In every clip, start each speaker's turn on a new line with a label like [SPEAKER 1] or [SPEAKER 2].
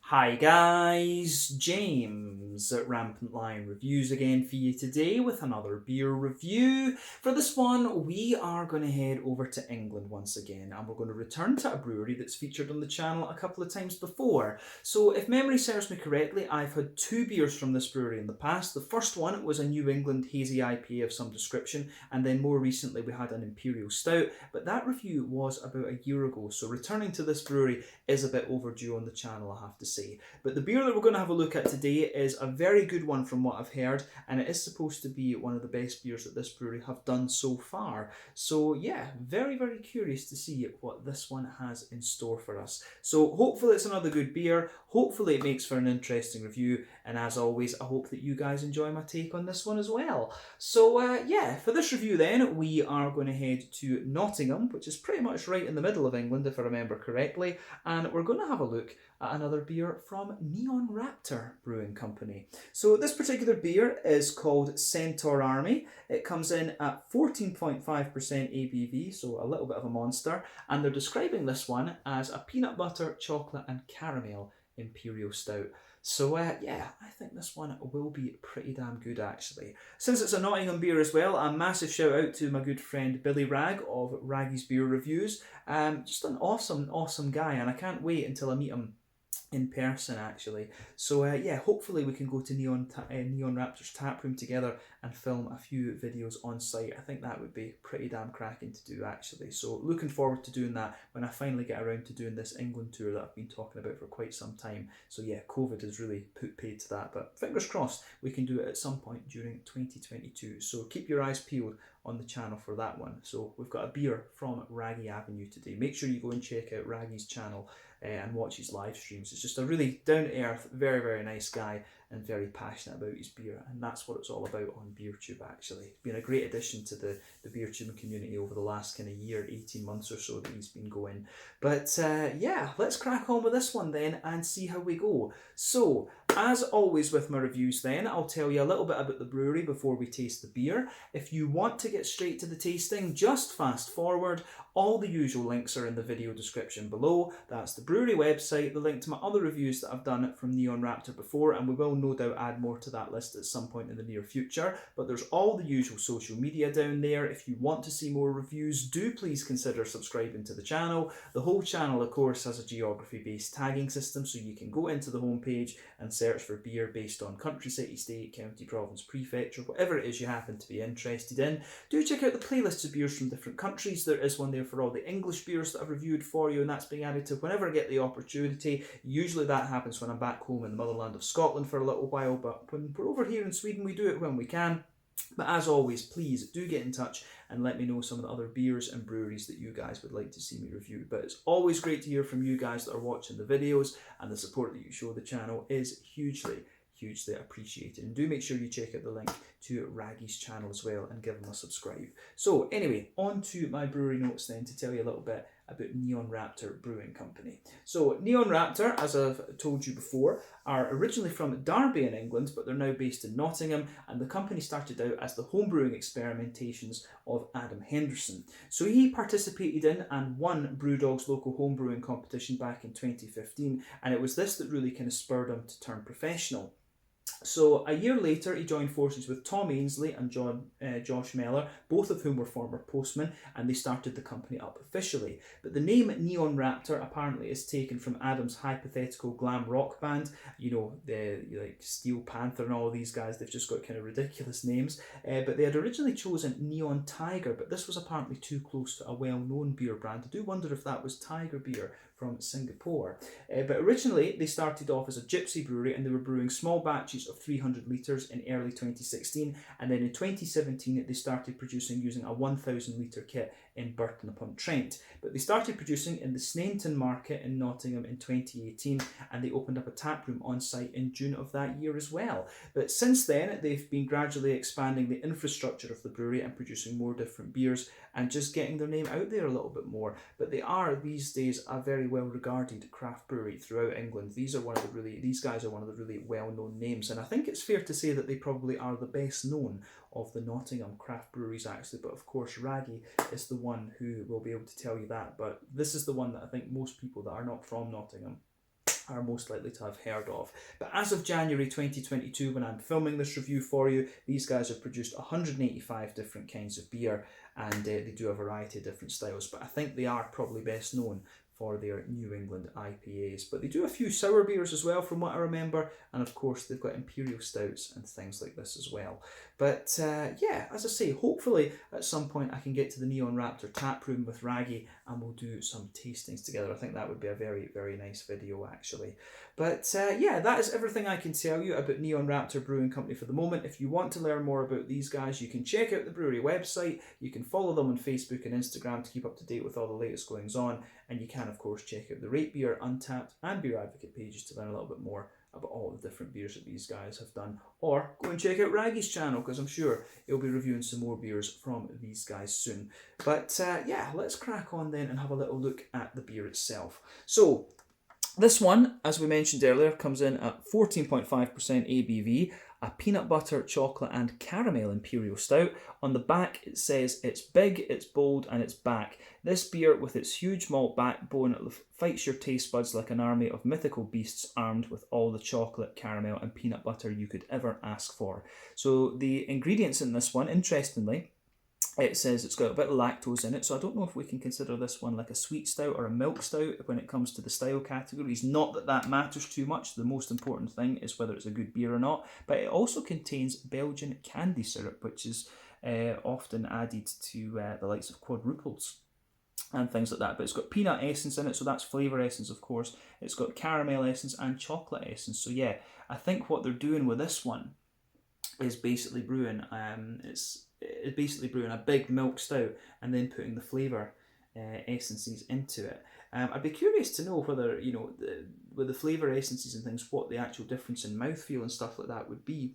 [SPEAKER 1] Hi guys, James at Rampant Lion Reviews again for you today with another beer review. For this one, we are going to head over to England once again and we're going to return to a brewery that's featured on the channel a couple of times before. So if memory serves me correctly, I've had two beers from this brewery in the past. The first one was a New England hazy IPA of some description, and then more recently we had an Imperial Stout, but that review was about a year ago, so returning to this brewery is a bit overdue on the channel, I have to say. But the beer that we're going to have a look at today is a very good one from what I've heard, and it is supposed to be one of the best beers that this brewery have done so far. So yeah, very, very curious to see what this one has in store for us. So hopefully it's another good beer, hopefully it makes for an interesting review, and as always, I hope that you guys enjoy my take on this one as well. So yeah, for this review then, we are going to head to Nottingham, which is pretty much right in the middle of England if I remember correctly, and we're going to have a look at another beer from Raptor Brewing Company. So this particular beer is called Centaur Army. It comes in at 14.5% ABV, so a little bit of a monster, and they're describing this one as a peanut butter, chocolate and caramel Imperial Stout. So yeah, I think this one will be pretty damn good actually. Since it's a Nottingham beer as well, a massive shout out to my good friend Billy Ragg of Raggy's Beer Reviews. Just an awesome guy, and I can't wait until I meet him in person actually. So yeah, hopefully we can go to Neon Raptor's tap room together and film a few videos on site. I think that would be pretty damn cracking to do actually. So looking forward to doing that when I finally get around to doing this England tour that I've been talking about for quite some time. So yeah, COVID has really put paid to that, but fingers crossed we can do it at some point during 2022. So keep your eyes peeled on the channel for that one. So we've got a beer from Raggy Avenue today. Make sure you go and check out Raggy's channel and watch his live streams. It's just a really down-to-earth, very, very nice guy and very passionate about his beer, and that's what it's all about on BeerTube actually. It's been a great addition to the BeerTube community over the last kind of year, 18 months or so that he's been going. But yeah, let's crack on with this one then and see how we go. So, as always with my reviews then, I'll tell you a little bit about the brewery before we taste the beer. If you want to get straight to the tasting, just fast forward. All the usual links are in the video description below. That's the brewery website, the link to my other reviews that I've done from Neon Raptor before, and we will no doubt add more to that list at some point in the near future. But there's all the usual social media down there. If you want to see more reviews, do please consider subscribing to the channel. The whole channel, of course, has a geography-based tagging system, so you can go into the homepage and search for beer based on country, city, state, county, province, prefecture, whatever it is you happen to be interested in. Do check out the playlists of beers from different countries. There is one there for all the English beers that I've reviewed for you, and that's being added to whenever I get the opportunity. Usually that happens when I'm back home in the motherland of Scotland for a little while, but when we're over here in Sweden, we do it when we can. But as always, please do get in touch and let me know some of the other beers and breweries that you guys would like to see me review. But it's always great to hear from you guys that are watching the videos, and the support that you show the channel is hugely appreciated. And do make sure you check out the link to Raggy's channel as well and give him a subscribe. So anyway, on to my brewery notes then to tell you a little bit about Neon Raptor Brewing Company. So Neon Raptor, as I've told you before, are originally from Derby in England, but they're now based in Nottingham, and the company started out as the homebrewing experimentations of Adam Henderson. So he participated in and won Brewdog's local homebrewing competition back in 2015, and it was this that really kind of spurred him to turn professional. So a year later, he joined forces with Tom Ainsley and Josh Meller, both of whom were former postmen, and they started the company up officially. But the name Neon Raptor apparently is taken from Adam's hypothetical glam rock band. You know, like Steel Panther and all these guys, they've just got kind of ridiculous names. But they had originally chosen Neon Tiger, but this was apparently too close to a well-known beer brand. I do wonder if that was Tiger beer from Singapore. But originally they started off as a gypsy brewery, and they were brewing small batches of 300 litres in early 2016, and then in 2017 they started producing using a 1,000 litre kit in Burton upon Trent. But they started producing in the Sneinton market in Nottingham in 2018, and they opened up a tap room on site in June of that year as well. But since then they've been gradually expanding the infrastructure of the brewery and producing more different beers and just getting their name out there a little bit more. But they are these days a very well regarded craft brewery throughout England. These guys are one of the really well known names, and I think it's fair to say that they probably are the best known of the Nottingham craft breweries actually. But of course Raggy is the one who will be able to tell you that, but this is the one that I think most people that are not from Nottingham are most likely to have heard of. But as of January 2022, when I'm filming this review for you, these guys have produced 185 different kinds of beer, and they do a variety of different styles, but I think they are probably best known for their New England IPAs. But they do a few sour beers as well, from what I remember, and of course they've got Imperial Stouts and things like this as well. But yeah, as I say, hopefully at some point I can get to the Neon Raptor tap room with Raggy and we'll do some tastings together. I think that would be a very, very nice video actually. But yeah, that is everything I can tell you about Neon Raptor Brewing Company for the moment. If you want to learn more about these guys, you can check out the brewery website, you can follow them on Facebook and Instagram to keep up to date with all the latest goings on, and you can of course check out the Rate Beer, Untappd and Beer Advocate pages to learn a little bit more about all the different beers that these guys have done. Or go and check out Raggy's channel, because I'm sure he'll be reviewing some more beers from these guys soon. But yeah, let's crack on then and have a little look at the beer itself. So this one, as we mentioned earlier, comes in at 14.5% ABV, a peanut butter, chocolate and caramel Imperial Stout. On the back it says it's big, it's bold and it's back. This beer, with its huge malt backbone, fights your taste buds like an army of mythical beasts armed with all the chocolate, caramel and peanut butter you could ever ask for. So the ingredients in this one, interestingly, it says it's got a bit of lactose in it, so I don't know if we can consider this one like a sweet stout or a milk stout when it comes to the style categories. Not that that matters too much. The most important thing is whether it's a good beer or not. But it also contains Belgian candy syrup, which is often added to the likes of quadruples and things like that. But it's got peanut essence in it, so that's flavour essence of course. It's got caramel essence and chocolate essence. So yeah, I think what they're doing with this one is basically brewing it's basically brewing a big milk stout and then putting the flavour essences into it. I'd be curious to know whether, you know, with the flavour essences and things, what the actual difference in mouthfeel and stuff like that would be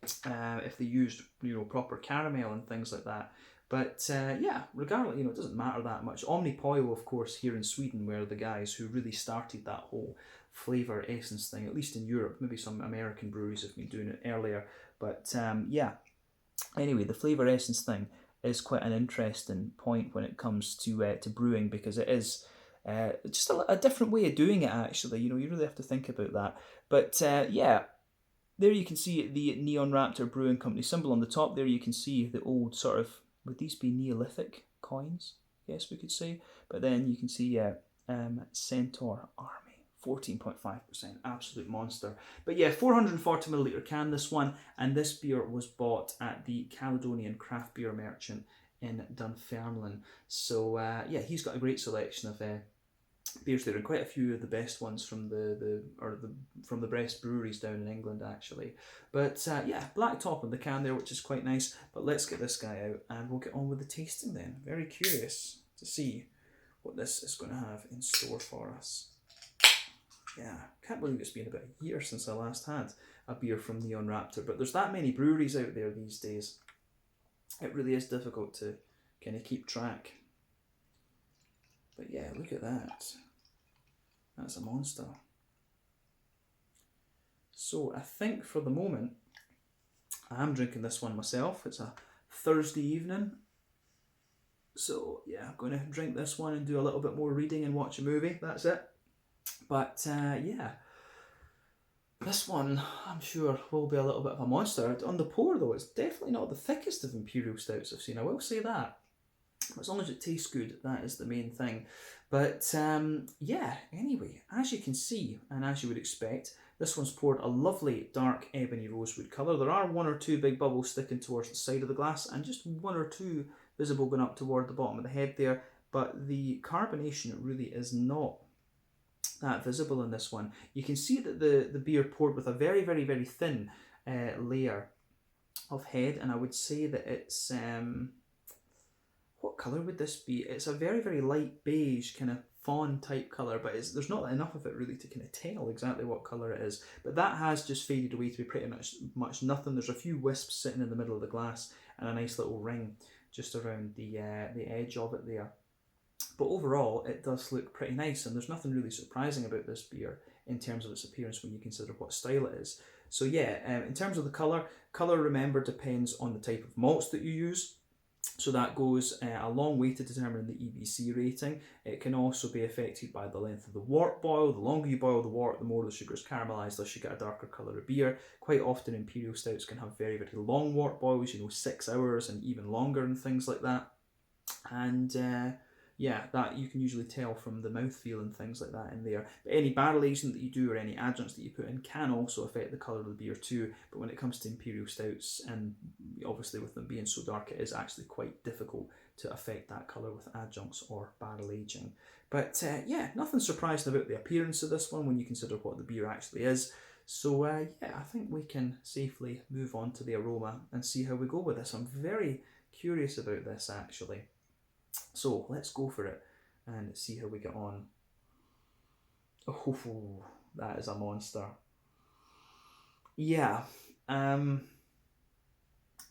[SPEAKER 1] if they used, you know, proper caramel and things like that. But yeah, regardless, you know, it doesn't matter that much. Omnipollo, of course, here in Sweden, were the guys who really started that whole flavour essence thing, at least in Europe. Maybe some American breweries have been doing it earlier. But yeah, anyway, the flavour essence thing is quite an interesting point when it comes to brewing, because it is just a different way of doing it actually. You know, you really have to think about that. But yeah, there you can see the Neon Raptor Brewing Company symbol on the top. There you can see the old sort of, would these be Neolithic coins, I guess we could say. But then you can see Centaur Army. 14.5%, absolute monster. But yeah, 440ml can, this one, and this beer was bought at the Caledonian Craft Beer Merchant in Dunfermline. So yeah, he's got a great selection of beers there, and quite a few of the best ones from the best breweries down in England actually. But yeah, black top on the can there, which is quite nice. But let's get this guy out and we'll get on with the tasting then. Very curious to see what this is going to have in store for us. Yeah, can't believe it's been about a year since I last had a beer from Neon Raptor, but there's that many breweries out there these days. It really is difficult to kind of keep track. But yeah, look at that. That's a monster. So I think for the moment, I'm drinking this one myself. It's a Thursday evening. So yeah, I'm going to drink this one and do a little bit more reading and watch a movie. That's it. But yeah, this one I'm sure will be a little bit of a monster. On the pour though, it's definitely not the thickest of Imperial Stouts I've seen, I will say that. As long as it tastes good, that is the main thing. But yeah, anyway, as you can see, and as you would expect, this one's poured a lovely dark ebony rosewood colour. There are one or two big bubbles sticking towards the side of the glass, and just one or two visible going up toward the bottom of the head there. But the carbonation really is not that visible in this one. You can see that the beer poured with a very, very, very thin layer of head, and I would say that it's what colour would this be? It's a very, very light beige kind of fawn type colour, but there's not enough of it really to kind of tell exactly what colour it is. But that has just faded away to be pretty much nothing. There's a few wisps sitting in the middle of the glass and a nice little ring just around the edge of it there. But overall, it does look pretty nice, and there's nothing really surprising about this beer in terms of its appearance when you consider what style it is. So yeah, in terms of the colour, remember, depends on the type of malts that you use. So that goes a long way to determine the EBC rating. It can also be affected by the length of the wort boil. The longer you boil the wort, the more the sugar's caramelised, thus you get a darker colour of beer. Quite often Imperial Stouts can have very, very long wort boils, 6 hours and even longer and things like that. And yeah, that you can usually tell from the mouthfeel and things like that in there. But any barrel aging that you do or any adjuncts that you put in can also affect the colour of the beer too. But when it comes to Imperial Stouts, and obviously with them being so dark, it is actually quite difficult to affect that colour with adjuncts or barrel aging. But yeah, nothing surprising about the appearance of this one when you consider what the beer actually is. So yeah, I think we can safely move on to the aroma and see how we go with this. I'm very curious about this actually. So let's go for it and see how we get on. Oh, that is a monster. Yeah,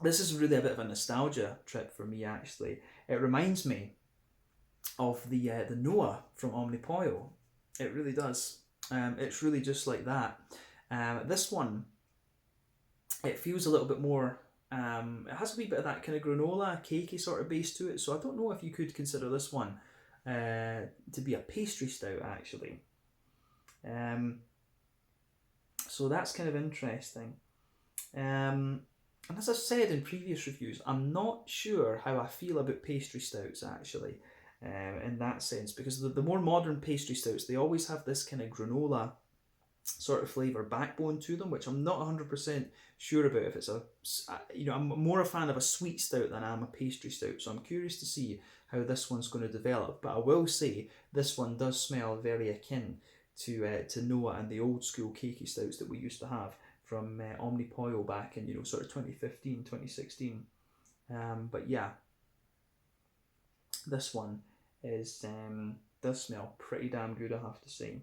[SPEAKER 1] this is really a bit of a nostalgia trip for me actually. It reminds me of the Noah from Omnipollo. It really does. It's really just like that. This one, it feels a little bit more. It has a wee bit of that kind of granola, cakey sort of base to it. So I don't know if you could consider this one to be a pastry stout actually. So that's kind of interesting. And as I've said in previous reviews, I'm not sure how I feel about pastry stouts actually, in that sense, because the more modern pastry stouts, they always have this kind of granola sort of flavour backbone to them, which I'm not 100% sure about if it's I'm more a fan of a sweet stout than I am a pastry stout, so I'm curious to see how this one's going to develop. But I will say this one does smell very akin to Noah and the old school cakey stouts that we used to have from Omnipollo back in sort of 2015, 2016. But yeah, this one does smell pretty damn good, I have to say.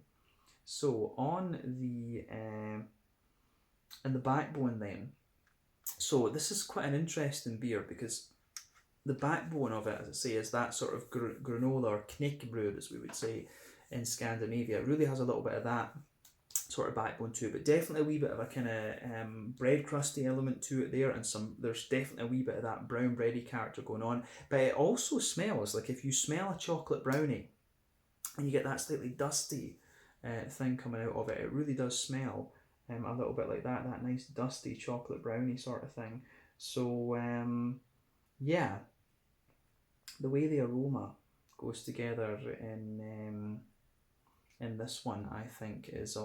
[SPEAKER 1] So on the and the backbone then. So this is quite an interesting beer because the backbone of it, as I say, is that sort of granola or knäckebröd, as we would say in Scandinavia. It really has a little bit of that sort of backbone to it, but definitely a wee bit of a kind of bread crusty element to it there, and there's definitely a wee bit of that brown bready character going on. But it also smells like if you smell a chocolate brownie and you get that slightly dusty thing coming out of it, it really does smell a little bit like that nice dusty chocolate brownie sort of thing. So yeah, the way the aroma goes together in this one, I think is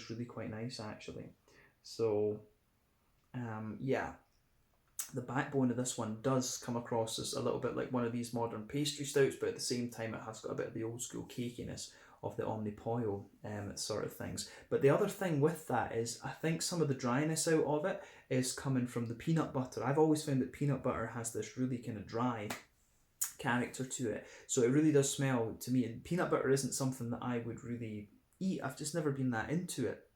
[SPEAKER 1] really quite nice actually. So yeah, the backbone of this one does come across as a little bit like one of these modern pastry stouts, but at the same time it has got a bit of the old school cakiness of the Omnipollo sort of things. But the other thing with that is I think some of the dryness out of it is coming from the peanut butter. I've always found that peanut butter has this really kind of dry character to it, so it really does smell to me, and peanut butter isn't something that I would really eat. I've just never been that into it.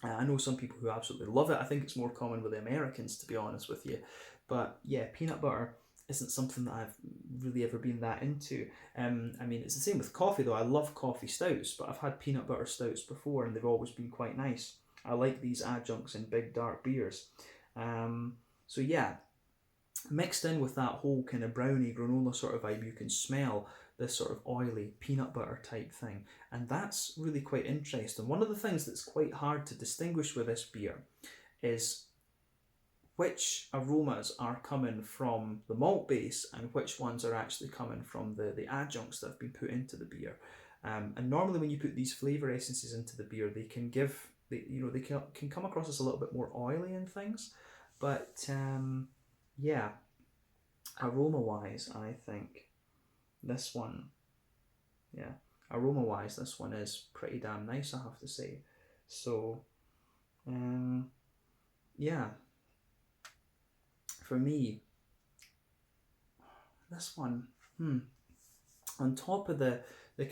[SPEAKER 1] I know some people who absolutely love it. I think it's more common with the Americans, to be honest with you. But yeah, peanut butter isn't something that I've really ever been that into. I mean, it's the same with coffee though. I love coffee stouts, but I've had peanut butter stouts before and they've always been quite nice. I like these adjuncts in big dark beers. So yeah, mixed in with that whole kind of brownie granola sort of vibe, you can smell this sort of oily peanut butter type thing, and that's really quite interesting. One of the things that's quite hard to distinguish with this beer is which aromas are coming from the malt base and which ones are actually coming from the adjuncts that have been put into the beer. And normally when you put these flavour essences into the beer, they can can come across as a little bit more oily and things. But yeah, aroma wise, I think this one, yeah, aroma wise, this one is pretty damn nice, I have to say. So yeah, for me, this one, on top of the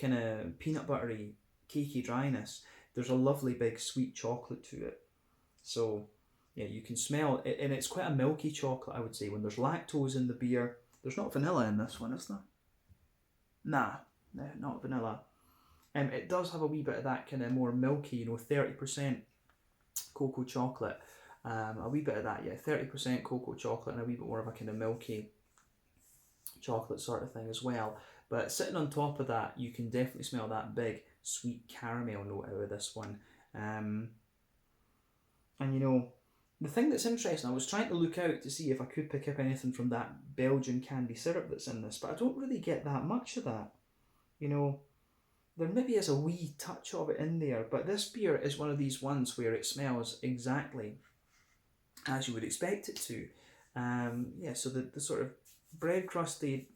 [SPEAKER 1] kind of peanut buttery cakey dryness, there's a lovely big sweet chocolate to it. So yeah, you can smell it, and it's quite a milky chocolate, I would say. When there's lactose in the beer, there's not vanilla in this one, is there? Nah, not vanilla. It does have a wee bit of that kind of more milky, 30% cocoa chocolate. A wee bit of that, yeah, 30% cocoa chocolate and a wee bit more of a kind of milky chocolate sort of thing as well. But sitting on top of that, you can definitely smell that big sweet caramel note out of this one. And you know, the thing that's interesting, I was trying to look out to see if I could pick up anything from that Belgian candy syrup that's in this, but I don't really get that much of that. You know, there maybe is a wee touch of it in there, but this beer is one of these ones where it smells exactly as you would expect it to. Yeah, so the sort of bread crusted,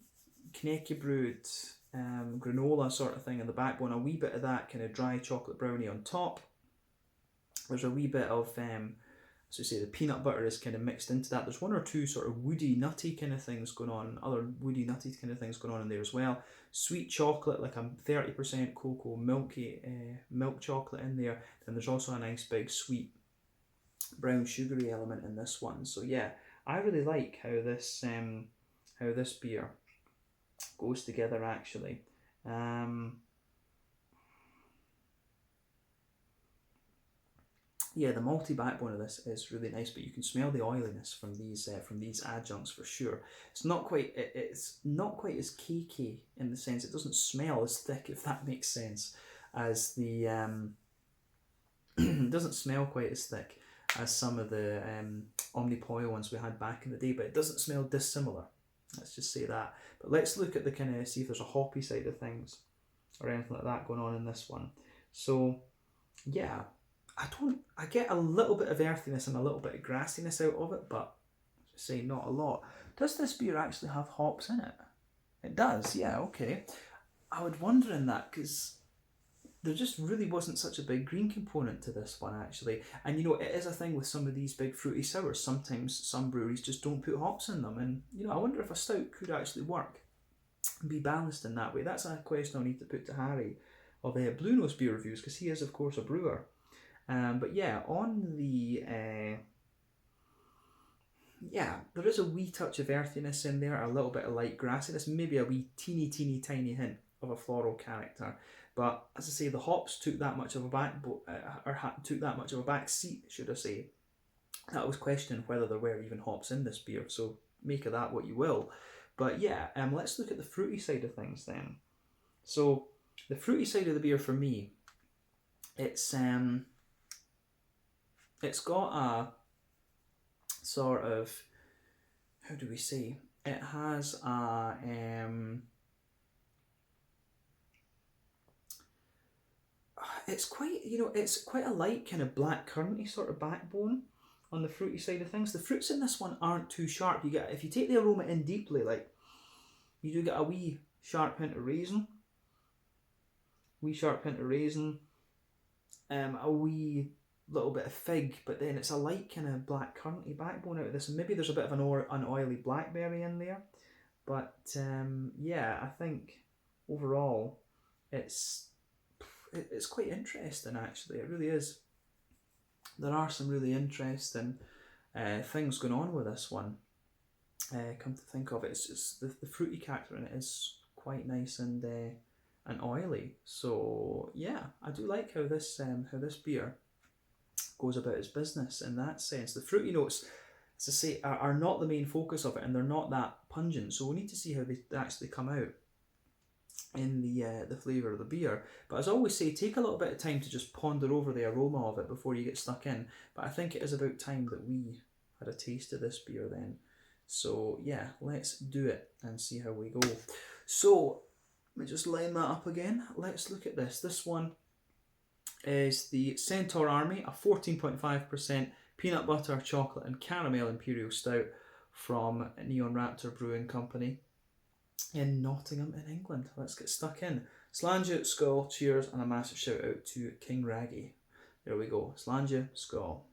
[SPEAKER 1] Knecke brewed granola sort of thing in the backbone, a wee bit of that kind of dry chocolate brownie on top. There's a wee bit of, as we say, the peanut butter is kind of mixed into that. There's one or two sort of woody, nutty kind of things going on, other woody, nutty kind of things going on in there as well. Sweet chocolate, like a 30% cocoa milky milk chocolate in there. And there's also a nice big sweet brown sugary element in this one. So yeah, I really like how this beer goes together actually. Yeah, the malty backbone of this is really nice, but you can smell the oiliness from these adjuncts for sure. It's not quite it's not quite as cakey in the sense it doesn't smell as thick, if that makes sense, as the it doesn't smell quite as thick as some of the Omnipollo ones we had back in the day, but it doesn't smell dissimilar. Let's just say that. But let's look at the kind of, see if there's a hoppy side of things or anything like that going on in this one. So yeah, I get a little bit of earthiness and a little bit of grassiness out of it, but say not a lot. Does this beer actually have hops in it? It does, yeah, okay. I would wonder in that, because there just really wasn't such a big green component to this one actually. And you know, it is a thing with some of these big fruity sours. Sometimes some breweries just don't put hops in them, and you know, I wonder if a stout could actually work and be balanced in that way. That's a question I'll need to put to Harry of Blue Notes Beer Reviews, because he is of course a brewer. But yeah, on the yeah, there is a wee touch of earthiness in there, a little bit of light grassiness, maybe a wee teeny tiny hint of a floral character. But as I say, the hops took that much of a took that much of a back seat, should I say? I was questioning whether there were even hops in this beer, so make of that what you will. But yeah, let's look at the fruity side of things then. So the fruity side of the beer for me, it's got a sort of, how do we say? It has a it's quite, you know, it's quite a light kind of black curranty sort of backbone on the fruity side of things. The fruits in this one aren't too sharp. You get, if you take the aroma in deeply, like you do get a wee sharp hint of raisin, a wee little bit of fig, but then it's a light kind of black curranty backbone out of this, and maybe there's a bit of an oily blackberry in there. But yeah, I think overall it's quite interesting actually. It really is. There are some really interesting things going on with this one. Come to think of it, it's just the fruity character in it is quite nice and oily. So yeah, I do like how this beer goes about its business in that sense. The fruity notes, as I say, are not the main focus of it, and they're not that pungent. So we need to see how they actually come out in the flavour of the beer. But as I always say, take a little bit of time to just ponder over the aroma of it before you get stuck in. But I think it is about time that we had a taste of this beer then. So yeah, let's do it and see how we go. So let me just line that up again. Let's look at this. This one is the Centaur Army, a 14.5% peanut butter, chocolate and caramel Imperial Stout from Raptor Brewing Company in Nottingham in England. Let's get stuck in. Slàinte, skull, cheers, and a massive shout out to King Raggy. There we go. Slàinte, skull.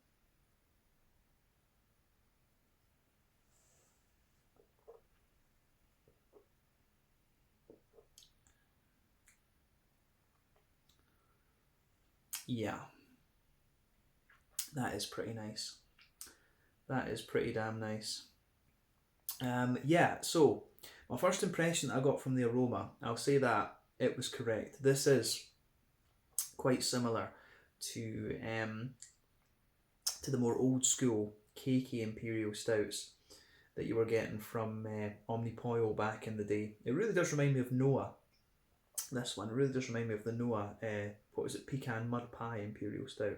[SPEAKER 1] Yeah, that is pretty nice. That is pretty damn nice. Yeah, so my first impression that I got from the aroma, I'll say that it was correct. This is quite similar to the more old school cakey Imperial stouts that you were getting from Omnipollo back in the day. It really does remind me of Noah. This one really does remind me of the Noah, what was it, Pecan Mud Pie Imperial Stout.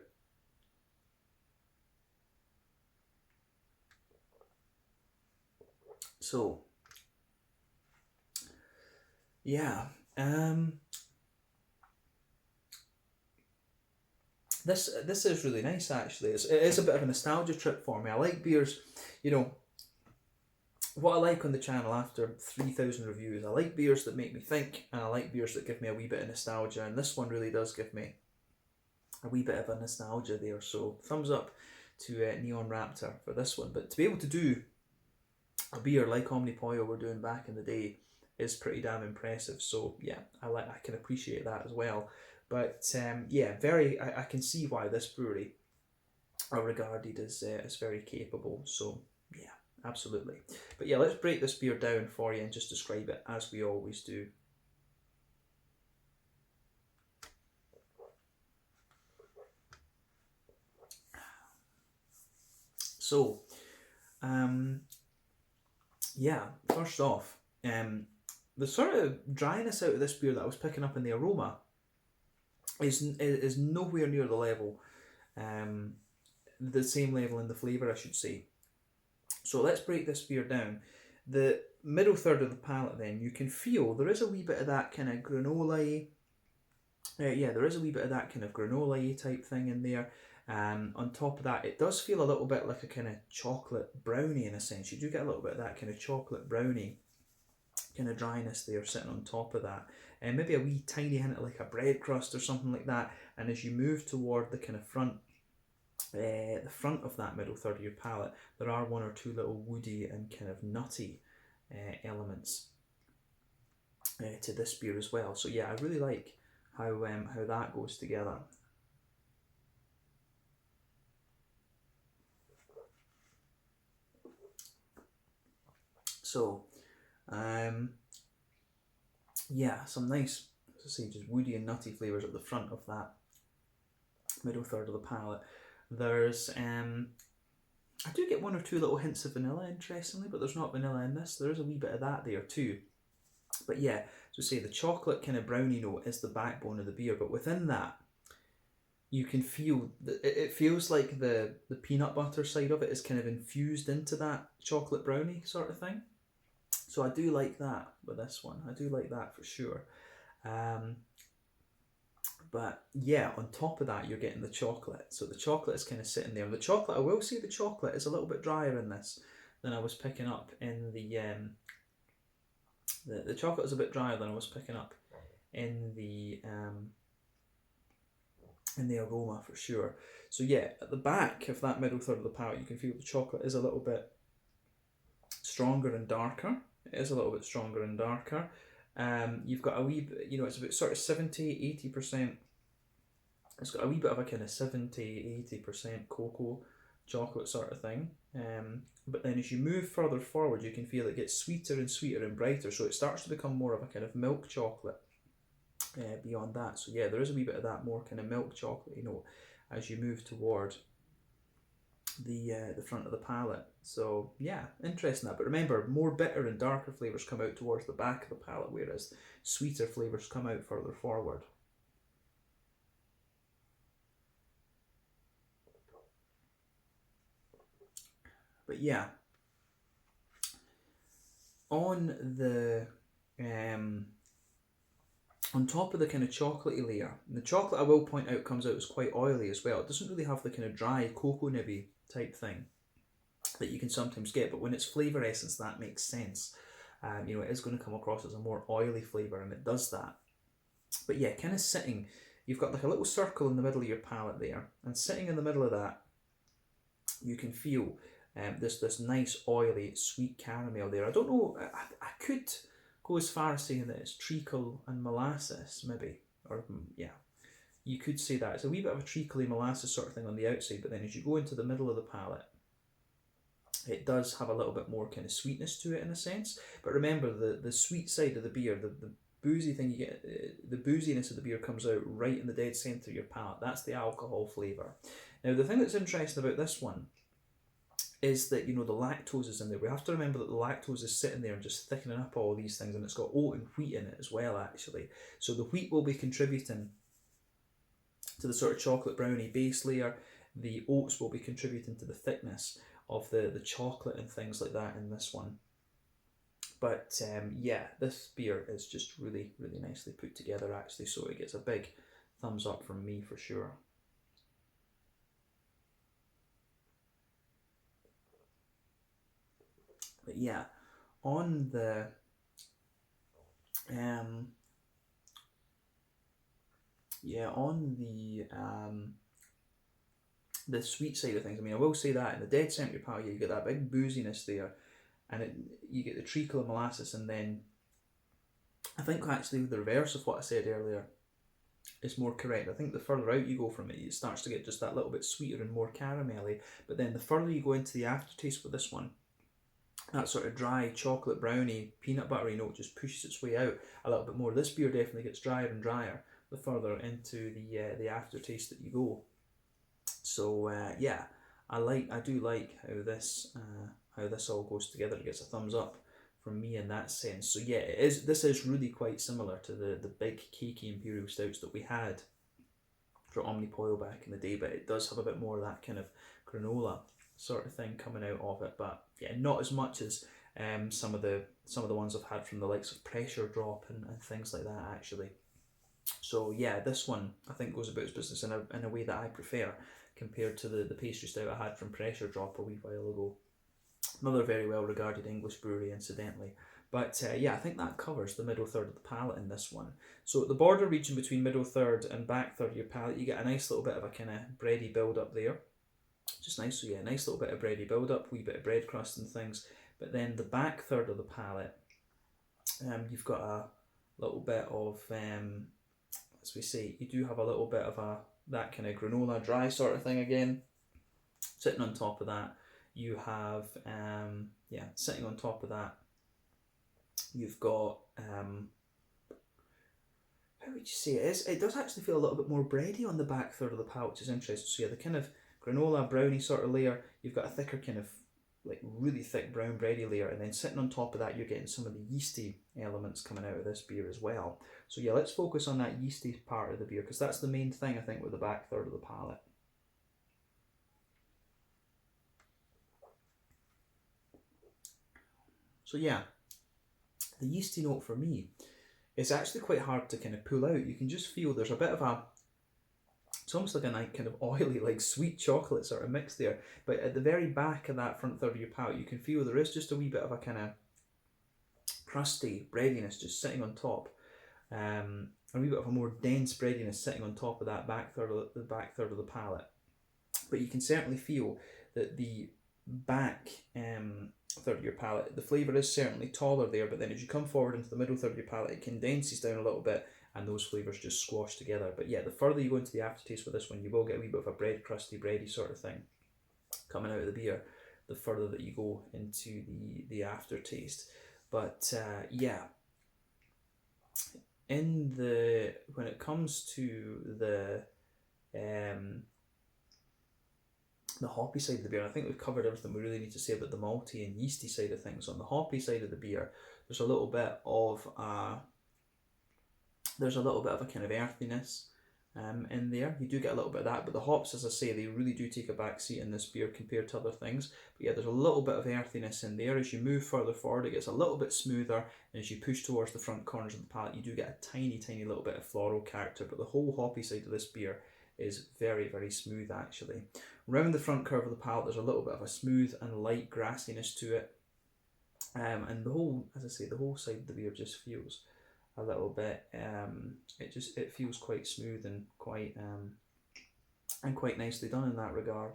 [SPEAKER 1] So, yeah, this is really nice actually. It is a bit of a nostalgia trip for me. I like beers, you know, what I like on the channel after 3,000 reviews, I like beers that make me think, and I like beers that give me a wee bit of nostalgia, and this one really does give me a wee bit of a nostalgia there, so thumbs up to Neon Raptor for this one. But to be able to do a beer like Omnipollo were doing back in the day is pretty damn impressive, so yeah, I can appreciate that as well. But yeah, I can see why this brewery are regarded as very capable, so yeah, absolutely. But yeah, let's break this beer down for you and just describe it as we always do. So, yeah, first off, the sort of dryness out of this beer that I was picking up in the aroma is nowhere near the level, the same level in the flavour, I should say. So let's break this beer down. The middle third of the palate, then, you can feel there is a wee bit of that kind of granola-y. Yeah, there is a wee bit of that kind of granola-y type thing in there. On top of that, it does feel a little bit like a kind of chocolate brownie in a sense. You do get a little bit of that kind of chocolate brownie kind of dryness there sitting on top of that. And maybe a wee tiny hint of like a bread crust or something like that. And as you move toward the kind of front, the front of that middle third of your palate, there are one or two little woody and kind of nutty elements to this beer as well. So yeah, I really like how that goes together. So, yeah, some nice, as I say, just woody and nutty flavours at the front of that middle third of the palate. There's, I do get one or two little hints of vanilla, interestingly, but there's not vanilla in this. There is a wee bit of that there too. But yeah, so say the chocolate kind of brownie note is the backbone of the beer, but within that, you can feel, it feels like the peanut butter side of it is kind of infused into that chocolate brownie sort of thing. So I do like that with this one. I do like that for sure. But yeah, on top of that, you're getting the chocolate. So the chocolate is kind of sitting there. And the chocolate, I will say the chocolate is a little bit drier in this than I was picking up in the chocolate is a bit drier than I was picking up in the aroma for sure. So yeah, at the back of that middle third of the palate, you can feel the chocolate is a little bit stronger and darker. It is a little bit stronger and darker. You've got a wee bit, it's about sort of 70-80%. It's got a wee bit of a kind of 70-80% cocoa chocolate sort of thing. But then as you move further forward, you can feel it gets sweeter and sweeter and brighter. So it starts to become more of a kind of milk chocolate beyond that. So yeah, there is a wee bit of that more kind of milk chocolate, as you move toward the front of the palate. So yeah, interesting that. But remember, more bitter and darker flavours come out towards the back of the palate, whereas sweeter flavours come out further forward. But yeah, on the on top of the kind of chocolatey layer, the chocolate, I will point out, comes out as quite oily as well. It doesn't really have the kind of dry cocoa nibby type thing that you can sometimes get, but when it's flavour essence, that makes sense. It is going to come across as a more oily flavour, and it does that. But yeah, kind of sitting, you've got like a little circle in the middle of your palate there, and sitting in the middle of that, you can feel this nice oily sweet caramel there. I don't know, I could go as far as saying that it's treacle and molasses, maybe, or yeah, you could say that. It's a wee bit of a treacly molasses sort of thing on the outside, but then as you go into the middle of the palate, it does have a little bit more kind of sweetness to it in a sense. But remember, the sweet side of the beer, the boozy thing you get, the booziness of the beer comes out right in the dead centre of your palate. That's the alcohol flavour. Now, the thing that's interesting about this one is that, you know, the lactose is in there. We have to remember that the lactose is sitting there and just thickening up all these things, and it's got oat and wheat in it as well, actually. So the wheat will be contributing to the sort of chocolate brownie base layer. The oats will be contributing to the thickness of the chocolate and things like that in this one. But yeah, this beer is just really, really nicely put together, actually, so it gets a big thumbs up from me for sure. But yeah, on the the sweet side of things, I mean, I will say that in the dead center palate, you get that big booziness there, and you get the treacle of molasses, and then I think actually the reverse of what I said earlier is more correct. I think the further out you go from it, it starts to get just that little bit sweeter and more caramelly, but then the further you go into the aftertaste with this one, that sort of dry chocolate brownie peanut buttery note just pushes its way out a little bit more. This beer definitely gets drier and drier the further into the aftertaste that you go. So yeah, I do like how this all goes together. It gets a thumbs up from me in that sense. So yeah, this is really quite similar to the big cakey Imperial stouts that we had for Omnipoil back in the day, but it does have a bit more of that kind of granola sort of thing coming out of it. But yeah, not as much as some of the ones I've had from the likes of Pressure Drop and things like that, actually. So yeah, this one I think goes about its business in a way that I prefer compared to the pastry stout I had from Pressure Drop a wee while ago. Another very well regarded English brewery, incidentally. But yeah, I think that covers the middle third of the palate in this one. So at the border region between middle third and back third of your palate, you get a nice little bit of a kind of bready build up there. Just nice, so yeah, nice little bit of bready build up, wee bit of bread crust and things. But then the back third of the palate, you've got a little bit of, as we say, you do have a little bit of that kind of granola dry sort of thing again. Sitting on top of that, you have, sitting on top of that, you've got, how would you say it is? It does actually feel a little bit more bready on the back third of the palate, which is interesting. So yeah, the kind of granola brownie sort of layer, you've got a thicker kind of like really thick brown bready layer, and then sitting on top of that you're getting some of the yeasty elements coming out of this beer as well. So yeah, let's focus on that yeasty part of the beer, because that's the main thing I think with the back third of the palate. So yeah, the yeasty note for me is actually quite hard to kind of pull out. You can just feel there's a bit of it's almost like a nice kind of oily, like sweet chocolate sort of mix there. But at the very back of that front third of your palate, you can feel there is just a wee bit of a kind of crusty breadiness just sitting on top. A wee bit of a more dense breadiness sitting on top of that back third of the palate. But you can certainly feel that the back third of your palate, the flavour is certainly taller there, but then as you come forward into the middle third of your palate, it condenses down a little bit, and those flavours just squash together. But yeah, the further you go into the aftertaste with this one, you will get a wee bit of a bread crusty, bready sort of thing coming out of the beer the further that you go into the aftertaste. But yeah, when it comes to the hoppy side of the beer, I think we've covered everything we really need to say about the malty and yeasty side of things. On the hoppy side of the beer, there's a little bit of a kind of earthiness in there. You do get a little bit of that, but the hops, as I say, they really do take a back seat in this beer compared to other things. But yeah, there's a little bit of earthiness in there. As you move further forward, it gets a little bit smoother, and as you push towards the front corners of the palate, you do get a tiny, tiny little bit of floral character. But the whole hoppy side of this beer is very, very smooth, actually. Around the front curve of the palate, there's a little bit of a smooth and light grassiness to it. And the whole, as I say, the whole side of the beer just feels a little bit, it feels quite smooth and quite nicely done in that regard.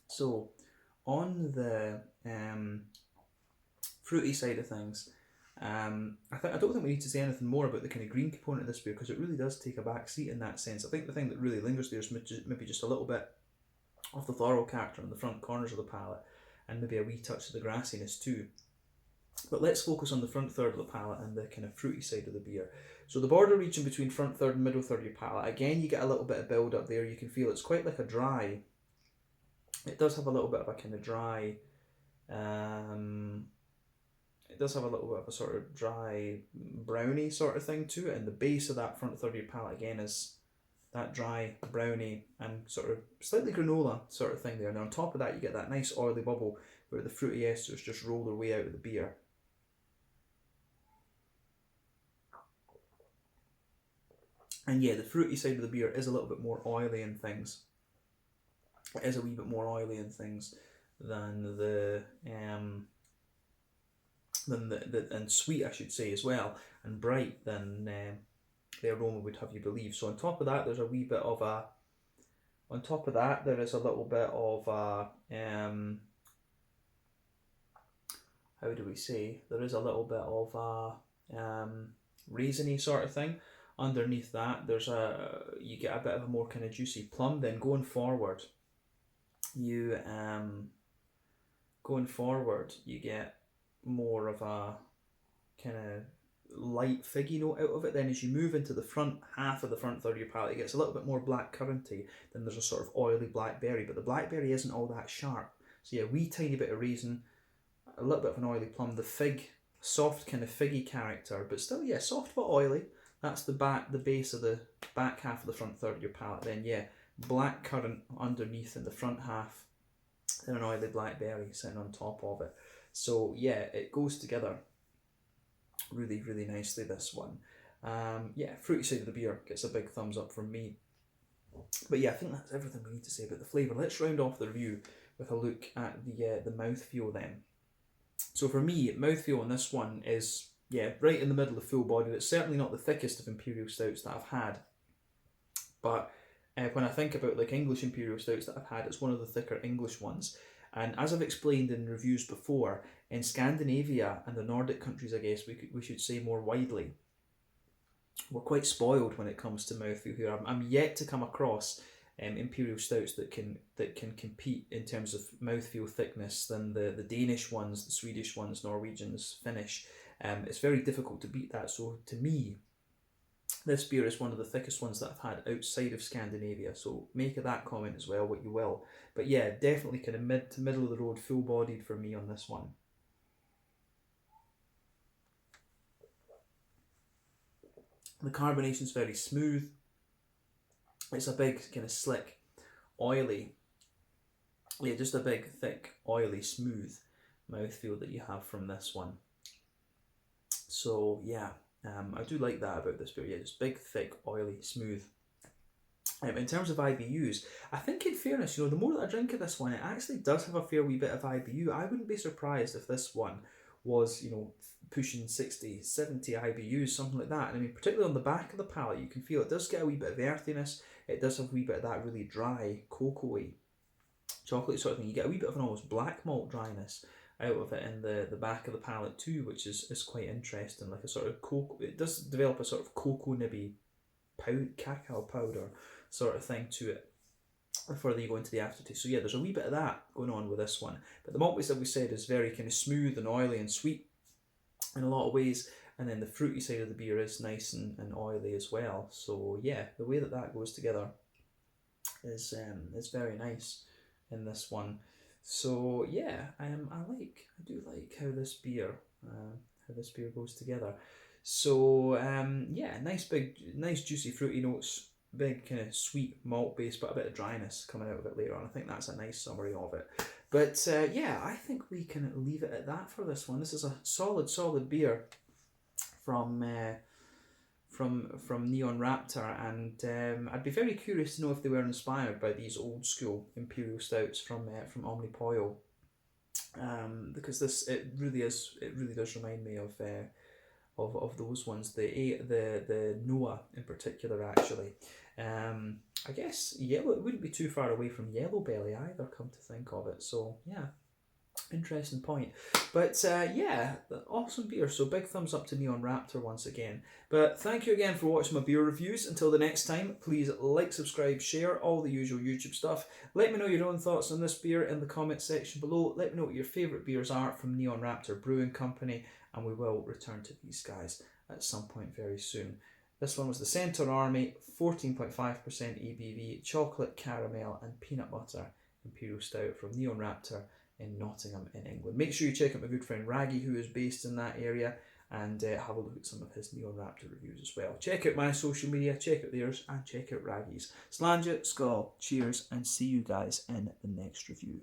[SPEAKER 1] So on the fruity side of things, I don't think we need to say anything more about the kind of green component of this beer, because it really does take a back seat in that sense. I think the thing that really lingers there is maybe just a little bit of the floral character in the front corners of the palate, and maybe a wee touch of the grassiness too. But let's focus on the front third of the palate and the kind of fruity side of the beer. So the border region between front third and middle third of your palate, again, you get a little bit of build up there. You can feel it's quite like a dry. It does have a little bit of a kind of dry. It does have a little bit of a sort of dry brownie sort of thing to it, and the base of that front third of your palate again is that dry brownie and sort of slightly granola sort of thing there. And on top of that, you get that nice oily bubble where the fruity esters just roll their way out of the beer. And yeah, the fruity side of the beer is a little bit more oily in things. It is a wee bit more oily in things than the and sweet, I should say, as well, and bright than the aroma would have you believe. So on top of that, there's a wee bit of a. On top of that, there is a little bit of a. How do we say? There is a little bit of a raisiny sort of thing. Underneath that, there's you get a bit of a more kind of juicy plum. Then going forward, you get more of a kind of light figgy note out of it. Then as you move into the front half of the front third of your palate, it gets a little bit more black curranty. Then there's a sort of oily blackberry, but the blackberry isn't all that sharp. So yeah, wee tiny bit of raisin, a little bit of an oily plum, the fig, soft kind of figgy character, but still, yeah, soft but oily. That's the base of the back half of the front third of your palate. Then yeah, black currant underneath in the front half, then an oily blackberry sitting on top of it. So yeah, it goes together really, really nicely, this one. Yeah, fruity side of the beer gets a big thumbs up from me. But yeah, I think that's everything we need to say about the flavour. Let's round off the review with a look at the mouthfeel then. So for me, mouthfeel on this one is, yeah, right in the middle of full bodied. It's certainly not the thickest of Imperial Stouts that I've had. But when I think about like English Imperial Stouts that I've had, it's one of the thicker English ones. And as I've explained in reviews before, in Scandinavia and the Nordic countries, I guess we should say more widely, we're quite spoiled when it comes to mouthfeel here. I'm yet to come across Imperial Stouts that can compete in terms of mouthfeel thickness than the Danish ones, the Swedish ones, Norwegians, Finnish. It's very difficult to beat that. So to me, this beer is one of the thickest ones that I've had outside of Scandinavia, so make of that comment as well what you will. But yeah, definitely kind of mid to middle of the road, full bodied for me on this one. The carbonation's very smooth. It's a big kind of slick, oily, yeah, just a big, thick, oily, smooth mouthfeel that you have from this one. So yeah, I do like that about this beer. Yeah, just big, thick, oily, smooth. In terms of IBUs, I think in fairness, the more that I drink of this one, it actually does have a fair wee bit of IBU. I wouldn't be surprised if this one was, pushing 60, 70 IBUs, something like that. And I mean, particularly on the back of the palate, you can feel it does get a wee bit of earthiness. It does have a wee bit of that really dry, cocoa-y, chocolate sort of thing. You get a wee bit of an almost black malt dryness out of it in the back of the palate too, which is quite interesting. Like a sort of cocoa, it does develop a sort of cocoa nibby cacao powder sort of thing to it before you go into the aftertaste. So yeah, there's a wee bit of that going on with this one. But the malt base, that we said, is very kind of smooth and oily and sweet in a lot of ways. And then the fruity side of the beer is nice and oily as well. So yeah, the way that goes together is very nice in this one. So yeah, I do like how this beer goes together. So yeah, nice juicy fruity notes, big kind of sweet malt base, but a bit of dryness coming out of it later on. I think that's a nice summary of it. But yeah, I think we can leave it at that for this one. This is a solid beer from Neon Raptor, and I'd be very curious to know if they were inspired by these old school Imperial Stouts from Omnipoil, because it really does remind me of those ones. The Noah in particular, actually. I guess yellow, it wouldn't be too far away from Yellow Belly either, come to think of it. So yeah, Interesting point. But yeah, awesome beer. So big thumbs up to Neon Raptor once again. But thank you again for watching my beer reviews. Until the next time, please like, subscribe, share, all the usual YouTube stuff. Let me know your own thoughts on this beer in the comment section below. Let me know what your favourite beers are from Neon Raptor Brewing Company, and we will return to these guys at some point very soon. This one was the Centaur Army, 14.5% ABV, chocolate, caramel and peanut butter Imperial Stout from Neon Raptor in Nottingham in England. Make sure you check out my good friend Raggy, who is based in that area, and have a look at some of his Neon Raptor reviews as well. Check out my social media, check out theirs, and check out Raggy's. Slàinte, skål, cheers, and see you guys in the next review.